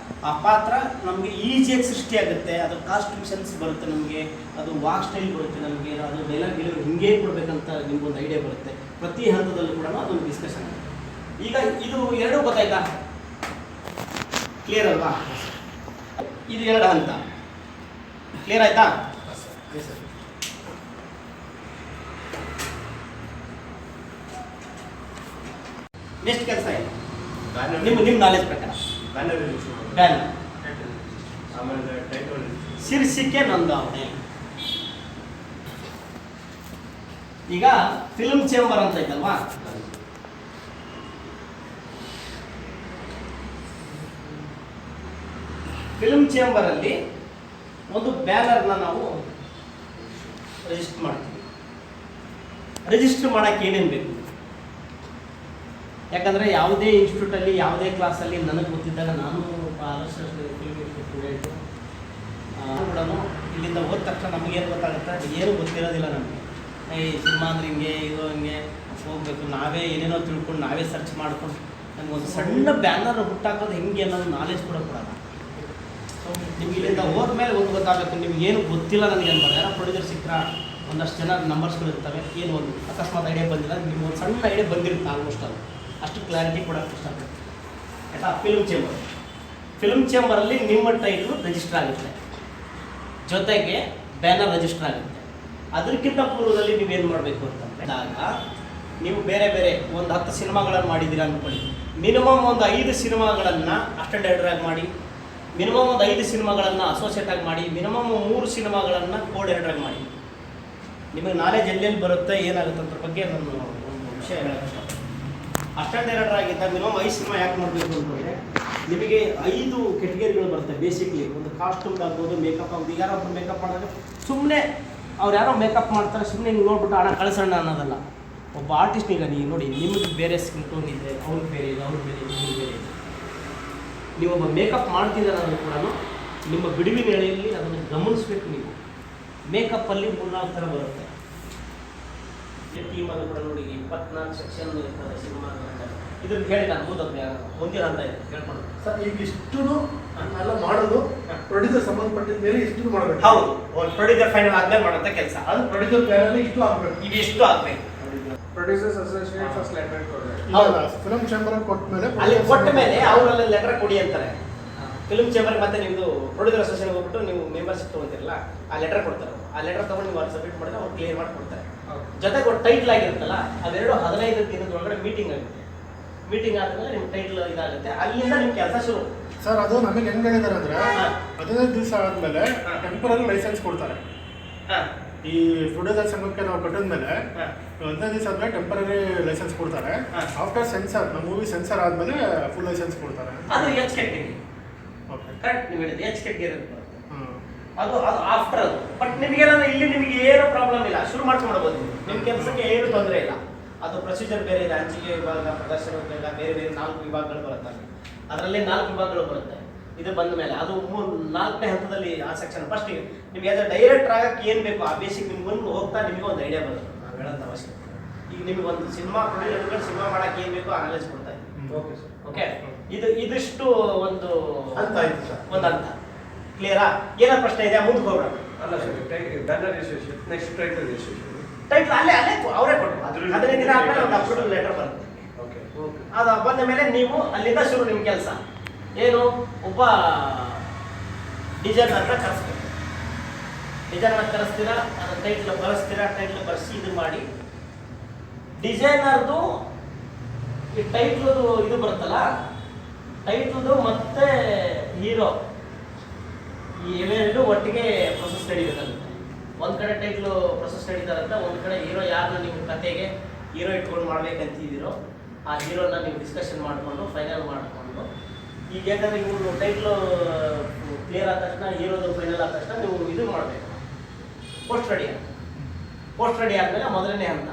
ಆ ಪಾತ್ರ ನಮಗೆ ಈಸಿಯಾಗಿ ಸೃಷ್ಟಿಯಾಗುತ್ತೆ. ಅದು ಕಾಸ್ಟ್ಯೂಷನ್ಸ್ ಬರುತ್ತೆ ನಮಗೆ, ಅದು ವಾಕ್ ಸ್ಟೈಲ್ ಬರುತ್ತೆ ನಮಗೆ, ಅದು ಡೈಲಾಗ್ ಹಿಂಗೆ ಕೊಡಬೇಕಂತ ನಿಮ್ಗೊಂದು ಐಡಿಯಾ ಬರುತ್ತೆ. ಪ್ರತಿ ಹಂತದಲ್ಲೂ ಕೂಡ ಅದೊಂದು ಡಿಸ್ಕಷನ್ ಆಗುತ್ತೆ. ಈಗ ಇದು ಎರಡೂ ಗೊತ್ತಾಯ್ತಾ? ಕ್ಲಿಯರ್ ಅಲ್ವಾ? ಇದು 2 ಹಂತ. ಕ್ಲಿಯರ್ ಆಯ್ತಾ? ನೆಕ್ಸ್ಟ್ ಕೆಲಸ ಏನು ನಿಮ್ಮ ನಾಲೆಜ್ ಪ್ರಕಾರ? ಬ್ಯಾನರ್, ಆಮೇಲೆ ಟೈಟಲ್, ಶೀರ್ಷಿಕೆ ನೋಂದಾವಣೆ. ಈಗ ಫಿಲ್ಮ್ ಚೇಂಬರ್ ಅಂತ ಐತಲ್ವಾ, ಫಿಲ್ಮ್ ಚೇಂಬರಲ್ಲಿ ಒಂದು ಬ್ಯಾನರ್ನ ನಾವು ರಿಜಿಸ್ಟರ್ ಮಾಡ್ತೀವಿ. ರಿಜಿಸ್ಟರ್ ಮಾಡೋಕ್ಕೆ ಏನೇನು ಬೇಕು? ಯಾಕಂದರೆ ಯಾವುದೇ ಇನ್ಸ್ಟಿಟ್ಯೂಟಲ್ಲಿ ಯಾವುದೇ ಕ್ಲಾಸಲ್ಲಿ ನನಗೆ ಗೊತ್ತಿದ್ದಾಗ ನಾನು ಫಿಲ್ಮ್ ಸ್ಟೂಡೆಂಟು ಕೂಡ ಇಲ್ಲಿಂದ ಹೋದ ತಕ್ಷಣ ನಮಗೇನು ಗೊತ್ತಾಗುತ್ತೆ, ಏನೂ ಗೊತ್ತಿರೋದಿಲ್ಲ ನಮಗೆ. ಈ ಸಿನಿಮಾ ಅಂದ್ರೆ ಹಿಂಗೆ, ಇದು ಹಿಂಗೆ ಹೋಗಬೇಕು, ನಾವೇ ಏನೇನೋ ತಿಳ್ಕೊಂಡು ನಾವೇ ಸರ್ಚ್ ಮಾಡ್ಕೊಂಡು ನಮಗೊಂದು ಸಣ್ಣ ಬ್ಯಾನರ್ ಹುಟ್ಟಾಕೋದು ಹೆಂಗೆ ಅನ್ನೋದು ನಾಲೆಜ್ ಕೂಡ ಕೊಡೋಲ್ಲ. ನಿಮ್ಗೆ ಇಲ್ಲಿಂದ ಹೋದ್ಮೇಲೆ ಒಂದು ಗೊತ್ತಾಗಬೇಕು, ನಿಮ್ಗೆ ಏನು ಗೊತ್ತಿಲ್ಲ ನನಗೆ ಅನ್ಬಾರ್ದು. ಯಾರೋ ಪ್ರೊಡ್ಯೂಸರ್ ಸಿಕ್ಕರ ಒಂದಷ್ಟು ಜನ ನಂಬರ್ಸ್ಗಳು ಇರ್ತವೆ, ಏನು ಒಂದು ಅಕಸ್ಮಾತ್ ಐಡಿಯಾ ಬಂದಿಲ್ಲ, ನಿಮ್ಗೆ ಒಂದು ಸಣ್ಣ ಐಡಿಯಾ ಬಂದಿರುತ್ತೆ ಆಲ್ಮೋಸ್ಟ್ ಅದು, ಅಷ್ಟು ಕ್ಲಾರಿಟಿ ಕೊಡೋಕ್ಕೆ ಇಷ್ಟಪಡ್ತೀನಿ ಆಯಿತಾ. ಫಿಲ್ಮ್ ಚೇಂಬರಲ್ಲಿ ನಿಮ್ಮ ಟೈಟ್ಲು ರಿಜಿಸ್ಟರ್ ಆಗುತ್ತೆ, ಜೊತೆಗೆ ಬ್ಯಾನರ್ ರಿಜಿಸ್ಟರ್ ಆಗುತ್ತೆ. ಅದಕ್ಕಿಂತ ಪೂರ್ವದಲ್ಲಿ ನೀವೇನು ಮಾಡಬೇಕು ಅಂತಂದರೆ, ನೀವು ಬೇರೆ ಬೇರೆ ಒಂದು 10 ಸಿನಿಮಾಗಳನ್ನು ಮಾಡಿದ್ದೀರಾ ಅಂದ್ಕೊಳ್ಳಿ, ಮಿನಿಮಮ್ ಒಂದು 5 ಸಿನಿಮಾಗಳನ್ನು ಅಸಿಸ್ಟೆಂಟ್ ಡೈರೆಕ್ಟರಾಗಿ ಮಾಡಿ, ಮಿನಿಮಮ್ ಒಂದು 5 ಸಿನಿಮಾಗಳನ್ನು ಅಸೋಸಿಯೇಟ್ ಆಗಿ ಮಾಡಿ, ಮಿನಿಮಮ್ 3 ಸಿನಿಮಾಗಳನ್ನು ಕೋ ಡೈರೆಕ್ಟರಾಗಿ ಮಾಡಿ. ನಿಮಗೆ ನಾಲೆಜ್ ಎಲ್ಲೆಲ್ಲಿ ಬರುತ್ತೆ ಏನಾಗುತ್ತೆ ಅದ್ರ ಬಗ್ಗೆ ನಾನು ಒಂದು ವಿಷಯ ಹೇಳೋಕ್ಕೆ ಇಷ್ಟಪಡ್ತೀನಿ. ಅಸಿಸ್ಟೆಂಟ್ ಡೈರೆಕ್ಟರ್ ಆಗಿದ್ದ ಮಿನಿಮಮ್ 5 ಸಿನಿಮಾ ಯಾಕೆ ಮಾಡಬೇಕು ಅಂತಂದರೆ, ನಿಮಗೆ 5 ಕೆಟಗರಿಗಳು ಬರುತ್ತೆ ಬೇಸಿಕ್ಲಿ. ಒಂದು ಕಾಸ್ಟ್ಯೂಮ್ ಆಗ್ಬೋದು, ಮೇಕಪ್ ಆಗ್ಬೋದು. ಯಾರೋ ಒಬ್ಬರು ಮೇಕಪ್ ಮಾಡಿದ್ರೆ ಸುಮ್ಮನೆ ಅವ್ರು ಯಾರೋ ಮೇಕಪ್ ಮಾಡ್ತಾರೆ, ಸುಮ್ಮನೆ ಹಿಂಗೆ ನೋಡ್ಬಿಟ್ಟು ಹಣ ಕಳಿಸೋಣ ಅನ್ನೋದಲ್ಲ. ಒಬ್ಬ ಆರ್ಟಿಸ್ಟ್ ಈಗ ನೀವು ನೋಡಿ, ನಿಮಗೆ ಬೇರೆ ಸ್ಕಿನ್ ಟೋನ್ ಇದೆ, ಅವ್ರಿಗೆ ಬೇರೆ ಇದೆ, ಅವ್ರಿಗೆ ಬೇರೆ ಇದೆ, ನಿಮಗೆ ಬೇರೆ ಇದೆ. ನೀವೊಬ್ಬ ಮೇಕಪ್ ಮಾಡ್ತಿದ್ದಾರೆ ಅನ್ನೋದು ಕೂಡ ನಿಮ್ಮ ಬಿಡುವಿನ ವೇಳೆಯಲ್ಲಿ ಅದನ್ನು ಗಮನಿಸಬೇಕು. ನೀವು ಮೇಕಪ್ಪಲ್ಲಿ 3-4 ಥರ ಬರುತ್ತೆ. ಟೀಮಲ್ಲಿ ಕೂಡ ನೋಡಿ 24 ಸೆಕ್ಷನ್ ಇರ್ತದೆ ಸಿನಿಮಾ. ಇದನ್ನು ಹೇಳಿ ನಾನು ಮುಂದಿನ ಹಂತ ಇದೆ ಹೇಳ್ಕೊಂಡು ಸರ್. ಈಗ ಇಷ್ಟು ಎಲ್ಲ ಮಾಡೋದು ಪ್ರೊಡ್ಯೂಸರ್ ಸಂಬಂಧಪಟ್ಟಿದ ಮೇಲೆ ಇಷ್ಟು ಮಾಡಬೇಕು. ಹೌದು, ಒಂದು ಪ್ರೊಡ್ಯೂಸರ್ ಫೈನಲ್ ಆದ್ಮೇಲೆ ಮಾಡೋಂಥ ಕೆಲಸ. ಅದು ಪ್ರೊಡ್ಯೂಸರ್ ಪ್ಯಾರಲ್ಲಿ ಇಷ್ಟು ಆಗಬೇಕು, ಇವಿಷ್ಟು ಆಗಬೇಕು. ಪ್ರೊಡ್ಯೂಸರ್ಸ್ ಅಸೋಸಿಯೇಷನ್ ಫಸ್ಟ್ ಲೆಟರ್ ಕೊಡಬೇಕು. ಹೌದಾ? ಫಿಲ್ಮ್ ಚೇಂಬರ್ ಕೊಟ್ಟ ಮೇಲೆ ಅಲ್ಲಿ ಕೊಟ್ಟ ಮೇಲೆ ಅವರಲ್ಲಿ ಲೆಟರ್ ಕೊಡಿ ಅಂತಾರೆ. ಫಿಲ್ಮ್ ಚೇಂಬರ್ ಮತ್ತೆ ನಿಮ್ಮದು ಪ್ರೊಡ್ಯೂಸರ್ ಅಸೋಸಿಯೇಷನ್ ಹೋಗ್ಬಿಟ್ಟು ನೀವು ಮೆಂಬರ್ಶಿಪ್ ತೊಗೊತೀರಲ್ಲ, ಆ ಲೆಟರ್ ಕೊಡ್ತಾರೆ. ಆ ಲೆಟರ್ ತೊಗೊಂಡು ನೀವು ಅಲ್ಲಿ ಸಬ್ಮಿಟ್ ಮಾಡಿದ್ರೆ ಅವ್ರು ಕ್ಲಿಯರ್ ಮಾಡಿ ಕೊಡ್ತಾರೆ. ಜೊತೆಗೆ ಒಂದು ಟೈಟ್ಲ್ ಆಗಿರುತ್ತಲ್ಲ, ಅವೆರಡು 15 ದಿನದೊಳಗಡೆ ಮೀಟಿಂಗ್ ಆಗುತ್ತೆ. ಮೀಟಿಂಗ್ ಆದಮೇಲೆ ನಿಮ್ಮ ಟೈಟ್ಲ್ ಇದಾಗುತ್ತೆ, ಅಲ್ಲಿಂದ ನಿಮ್ಮ ಕೆಲಸ ಶುರು. ಸರ್, ಅದು ನಮಗೆ ಹೆಂಗೆ ಹೇಳಿದ್ದಾರೆ ಅಂದರೆ 15 ದಿವಸ ಆದಮೇಲೆ ಟೆಂಪರರಿ ಲೈಸೆನ್ಸ್ ಕೊಡ್ತಾರೆ. ಈ ಪ್ರೊಡ್ಯೂಸರ್ ಸಂಘಕ್ಕೆ ನಾವು ಕಟ್ಟಿದ್ಮೇಲೆ 15 ದಿವಸ ಆದಮೇಲೆ ಟೆಂಪರರಿ ಲೈಸೆನ್ಸ್ ಕೊಡ್ತಾರೆ. ಆಫ್ಟರ್ ಸೆನ್ಸರ್, ನಮ್ಮ ಮೂವಿ ಸೆನ್ಸರ್ ಆದಮೇಲೆ ಫುಲ್ ಲೈಸೆನ್ಸ್ ಕೊಡ್ತಾರೆ. ಅದು ಎಚ್ ಕೆಟಗರಿ. ಓಕೆ, ಕರೆಕ್ಟ್ ನೀವು ಹೇಳಿದ್ರೆ ಎಚ್ ಕೆಟಗರಿ ಬರುತ್ತೆ. ಅದು ಆಫ್ಟರ್ ಅದು. ಬಟ್ ನಿಮಗೇನಾದ್ರೆ ಇಲ್ಲಿ ನಿಮಗೆ ಏನು ಪ್ರಾಬ್ಲಮ್ ಇಲ್ಲ, ಶುರು ಮಾಡ್ಕೊಳ್ಬೋದು. ನಿಮ್ಮ ಕೆಲಸಕ್ಕೆ ಏನು ತೊಂದರೆ ಇಲ್ಲ. ಅದು ಪ್ರೊಸೀಜರ್ ಬೇರೆ ಇದೆ, ಹಂಚಿಕೆ ವಿಭಾಗ, ಪ್ರದರ್ಶನ ವಿಭಾಗ, ಬೇರೆ ಬೇರೆ 4 ವಿಭಾಗಗಳು ಬರುತ್ತೆ. ಅದರಲ್ಲಿ 4 ವಿಭಾಗಗಳು ಬರುತ್ತೆ. ಇದು ಬಂದ ಮೇಲೆ ಅದು 4ನೇ ಹಂತದಲ್ಲಿ ಆ ಸೆಕ್ಷನ್ ಫಸ್ಟಿಗೆ ನಿಮಗೆ ಆಸ್ ಅ ಡೈರೆಕ್ಟರ್ ಆಗಕ್ಕೆ ಏನು ಬೇಕು ಆ ಬೇಸಿಕ್ ನಿಮ್ಗೆ ಬಂದು ಹೋಗ್ತಾ ನಿಮಗೆ ಒಂದು ಐಡಿಯಾ ಬರುತ್ತೆ. ನಾವು ಹೇಳೋದು ಅವಶ್ಯಕತೆ. ಈಗ ನಿಮಗೆ ಒಂದು ಸಿನಿಮಾ ಪ್ರೊಡ್ಯೂಸರ್ ಸಿನಿಮಾ ಮಾಡೋಕ್ಕೆ ಏನು ಬೇಕು ಅನಲೈಸ್ ಕೊಡ್ತಾ ಇದ್ದೀವಿ. Okay sir. ಓಕೆ, ಇದಿಷ್ಟು ಒಂದು ಅಂತ ಆಯ್ತು ಸರ್. ಒಂದು ಹಂತ ಕ್ಲಿಯರಾ? ಏನೋ ಪ್ರಶ್ನೆ ಇದೆಯಾ? ಮುಂದೆ ಹೋಗೋಣ. ಅಲ್ಲ sir, banner registration, next title registration. Title ಅಲ್ಲೇ ಅವರೇ ಕೊಟ್ಟರು. 15 ದಿನ ಆದ್ಮೇಲೆ ಒಂದು ಅಪ್ರೂವಲ್ ಲೆಟರ್ ಬರುತ್ತೆ. ಓಕೆ, ಅದು ಬಂದ ಮೇಲೆ ನೀವು ಅಲ್ಲಿಂದ ಶುರು ನಿಮ್ಮ ಕೆಲಸ ಏನು. ಒಬ್ಬ ಡಿಸೈನರ್ ಹತ್ರ ಕರೆಸ್ಬೇಕು. ಡಿಸೈನರ್ ಕರೆಸ್ತೀರಾ, ಅದರ ಟೈಟ್ಲ್ ಬರೆಸ್ತೀರಾ, ಟೈಟ್ಲ್ ಬರೆಸಿ ಇದು ಮಾಡಿ ಡಿಸೈನರ್ದು ಈ ಟೈಟ್ಲದು ಇದು ಬರುತ್ತಲ್ಲ, ಟೈಟ್ಲದು ಮತ್ತೆ ಹೀರೋ ಇವೆರಡು ಒಟ್ಟಿಗೆ ಪ್ರೊಸೆಸ್ ನಡೀಬೇಕಾಗುತ್ತೆ. ಒಂದು ಕಡೆ ಟೈಟ್ಲು ಪ್ರೊಸೆಸ್ ನಡೀತಾರಂತ, ಒಂದು ಕಡೆ ಹೀರೋ ಯಾರನ್ನ ನೀವು ಕತೆಗೆ ಹೀರೋ ಇಟ್ಕೊಂಡು ಮಾಡ್ಬೇಕಂತಿದ್ದೀರೋ ಆ ಹೀರೋನ ನೀವು ಡಿಸ್ಕಷನ್ ಮಾಡಿಕೊಂಡು ಫೈನಲ್ ಮಾಡಿಕೊಂಡು, ಈಗ ಯಾಕಂದರೆ ಇವರು ಟೈಟ್ಲು ಕ್ಲಿಯರ್ ಆದ ತಕ್ಷಣ, ಹೀರೋದು ಫೈನಲ್ ಆದ ತಕ್ಷಣ ನೀವು ಇದು ಮಾಡಬೇಕು, ಪೋಸ್ಟ್ ರೆಡಿ. ಪೋಸ್ಟ್ ರೆಡಿ ಆದಮೇಲೆ ಮೊದಲನೇ ಹಂತ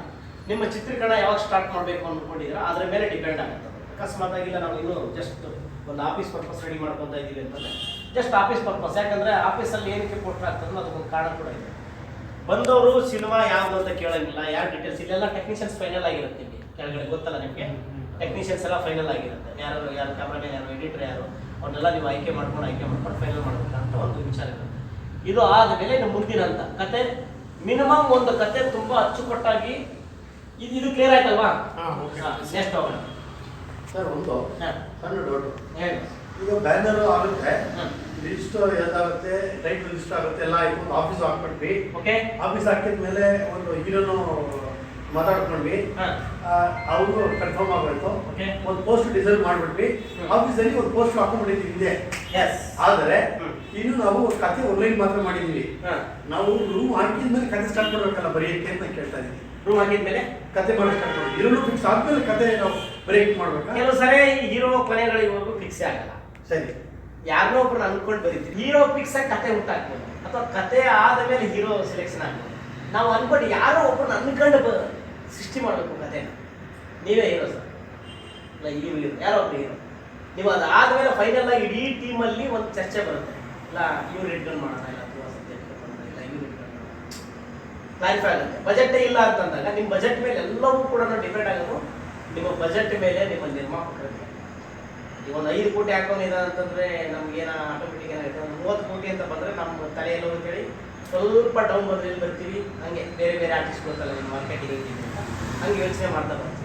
ನಿಮ್ಮ ಚಿತ್ರೀಕರಣ ಯಾವಾಗ ಸ್ಟಾರ್ಟ್ ಮಾಡಬೇಕು ಅಂದ್ಕೊಂಡಿದ್ದೀರಾ ಅದರ ಮೇಲೆ ಡಿಪೆಂಡ್ ಆಗುತ್ತೆ. ಅಕಸ್ಮಾತ್ ಆಗಿಲ್ಲ ನಾವು ಇನ್ನೂ ಜಸ್ಟ್ ಒಂದು ಆಫೀಸ್ ಪರ್ಪಸ್ ರೆಡಿ ಮಾಡ್ಕೊತಾ ಇದ್ದೀವಿ ಅಂತಂದರೆ ಜಸ್ಟ್ ಆಫೀಸ್ ಪರ್ಪಸ್. ಯಾಕಂದರೆ ಆಫೀಸಲ್ಲಿ ಏನಕ್ಕೆ ಪೋಸ್ಟರ್ ಆಗ್ತದೆ ಅದಕ್ಕೊಂದು ಕಾರಣ ಕೂಡ ಇದೆ. ಬಂದವರು ಸಿನಿಮಾ ಯಾವ್ದು ಅಂತ ಕೇಳಂಗಿಲ್ಲ, ಯಾರು ಡೀಟೇಲ್ಸ್ ಇಲ್ಲೆಲ್ಲ ಟೆಕ್ನಿಷಿಯನ್ಸ್ ಫೈನಲ್ ಆಗಿರುತ್ತೆ ಇಲ್ಲಿ ಕೆಳಗಡೆ, ಗೊತ್ತಲ್ಲ ನಿಮಗೆ. ಟೆಕ್ನಿಷಿಯನ್ಸ್ ಎಲ್ಲ ಫೈನಲ್ ಆಗಿರುತ್ತೆ, ಯಾರು ಕ್ಯಾಮ್ರಾಮನ್, ಯಾರು ಎಡಿಟರ್, ಯಾರು ಅವ್ರನ್ನೆಲ್ಲ ನೀವು ಆಯ್ಕೆ ಮಾಡ್ಕೊಂಡು ಫೈನಲ್ ಮಾಡ್ಬೇಕಂತ ಒಂದು ವಿಚಾರ ಇರುತ್ತೆ. ಇದು ಆದಮೇಲೆ ಇನ್ನು ಮುಂದಿನ ಅಂತ ಕತೆ, ಮಿನಿಮಮ್ ಒಂದು ಕತೆ ತುಂಬಾ ಅಚ್ಚುಕಟ್ಟಾಗಿ ಇದು ಕ್ಲಿಯರ್ ಆಯ್ತಲ್ವಾ? ನೆಕ್ಸ್ಟ್ ಹೋಗೋಣ ಸರ್. ಒಂದು ಹಾ. ಸಣ್ಣ ಡೌಟ್. ಹೇಳಿ. ಈಗ ಬ್ಯಾನರ್ ಆಗುತ್ತೆ, ಹ್ಮ್. ಲಿಸ್ಟ್ ಏನಾಗುತ್ತೆ, ಟೈಟಲ್ ಲಿಸ್ಟ್ ಆಗುತ್ತೆ, ಎಲ್ಲ ಆಯ್ತು. ಒಂದು ಆಫೀಸ್ ಹಾಕ್ಬಿಟ್ವಿ. ಓಕೆ. ಆಫೀಸ್ ಹಾಕಿದ್ಮೇಲೆ ಒಂದು ಹೀರೋನು ಮಾತಾಡ್ಕೊಂಡ್ವಿ, ಹಾ. ಅವರು ಕನ್ಫರ್ಮ್ ಆಗೋಯ್ತು. ಓಕೆ. ಒಂದು ಪೋಸ್ಟ್ ಡಿಸೈನ್ ಮಾಡ್ಬಿಟ್ವಿ. ಹ್ಮ್. ಆಫೀಸಲ್ಲಿ ಒಂದು ಪೋಸ್ಟ್ ಹಾಕೊಂಡ್ಬಿಟ್ಟಿದ್ವಿ ಹಿಂದೆ. ಎಸ್. ಆದರೆ ಹ್ಮ್. ಇನ್ನು ನಾವು ಕತೆ ಆನ್ಲೈನ್ ಮಾತ್ರ ಮಾಡಿದ್ವಿ. ಹಾ. ನಾವು ರೂಮ್ ಹಾಕಿದ್ಮೇಲೆ ಕತೆ ಸ್ಟಾರ್ಟ್ ಮಾಡ್ಬೇಕಲ್ಲ ಬರೆಯಕ್ಕೆ ಅಂತ ಕೇಳ್ತಾ ಇದೀವಿ. ರೂಮ್ ಹಾಕಿದ್ಮೇಲೆ ಕತೆ ಮಾಡಕ್ಕೆ ಸ್ಟಾರ್ಟ್ ಮಾಡಿ ಹೀರೋನು ಫಿಕ್ಸ್ ಆದ್ಮೇಲೆ ಕತೆ ನಾವು ಬರೆಯಕ್ಕೆ ಮಾಡ್ಬೇಕಾ? ಕೆಲವು ಸರಿ ಹೀರೋ ಕೊನೆಗಳಿವರೆಗೂ ಫಿಕ್ಸ್ ಆಗಲ್ಲ. ಸರಿ. ಯಾರನ್ನೋ ಒಬ್ರು ಅನ್ಕೊಂಡು ಬರೀತೀವಿ, ಹೀರೋ ಫಿಕ್ಸ್ ಆಗಿ ಕತೆ ಹುಟ್ಟಾಕ್ಬೋದು, ಅಥವಾ ಕತೆ ಆದ ಮೇಲೆ ಹೀರೋ ಸೆಲೆಕ್ಷನ್ ಆಗ್ಬೋದು. ನಾವು ಅನ್ಕೊಂಡು ಯಾರೋ ಒಬ್ಬರನ್ನ ಅನ್ಕೊಂಡು ಸೃಷ್ಟಿ ಮಾಡಬೇಕು ಕತೆನ. ನೀವೇ ಹೀರೋ ಸರ್, ಇಲ್ಲ ಹೀರೋ ಯಾರೋ ಒಬ್ರು ಹೀರೋ. ನೀವು ಅದು ಆದಮೇಲೆ ಫೈನಲ್ ಆಗಿ ಇಡೀ ಟೀಮಲ್ಲಿ ಒಂದು ಚರ್ಚೆ ಬರುತ್ತೆ, ಇಲ್ಲ ಇವ್ರು ಇಟ್ಕೊಂಡು ಮಾಡೋಣ, ಇಲ್ಲ ಅಥವಾ ಸಬ್ಜೆಕ್ಟ್ ಮಾಡೋಣ, ಇಲ್ಲ ಇವ್ರು ಇಟ್ಕೊಂಡು ಮಾಡೋಣ, ಕ್ಲಾರಿಫೈ ಆಗುತ್ತೆ. ಬಜೆಟೇ ಇಲ್ಲ ಅಂತಂದಾಗ ನಿಮ್ಮ ಬಜೆಟ್ ಮೇಲೆ ಎಲ್ಲವೂ ಕೂಡ ಡಿಪೆಂಡ್ ಆಗೋದು ನಿಮ್ಮ ಬಜೆಟ್ ಮೇಲೆ, ನಿಮ್ಮ ನಿರ್ಮಾಪಕರ ಮೇಲೆ. ಈಗ ಒಂದು 5 ಕೋಟಿ ಹಾಕೊಂಡಿದ ಅಂತಂದ್ರೆ ನಮ್ಗೇನ ಆಟೋಮೆಟಿಕ್ ಏನಾಗುತ್ತೆ, ಒಂದು 30 ಕೋಟಿ ಅಂತ ಬಂದರೆ ನಮ್ಮ ತಲೆಯಲ್ಲಿ ಅಂತೇಳಿ ಸ್ವಲ್ಪ ಡೌನ್ ಬಂದ್ರೆ ಬರ್ತೀವಿ. ಹಂಗೆ ಬೇರೆ ಬೇರೆ ಆರ್ಟಿಸ್ಟ್ ಗೊತ್ತಲ್ಲ ನಿಮ್ಮ ಮಾರ್ಕೆಟಿಂಗ್ ಅಂತ ಹಂಗೆ ಯೋಚನೆ ಮಾಡ್ತಾ ಬರ್ತೀವಿ.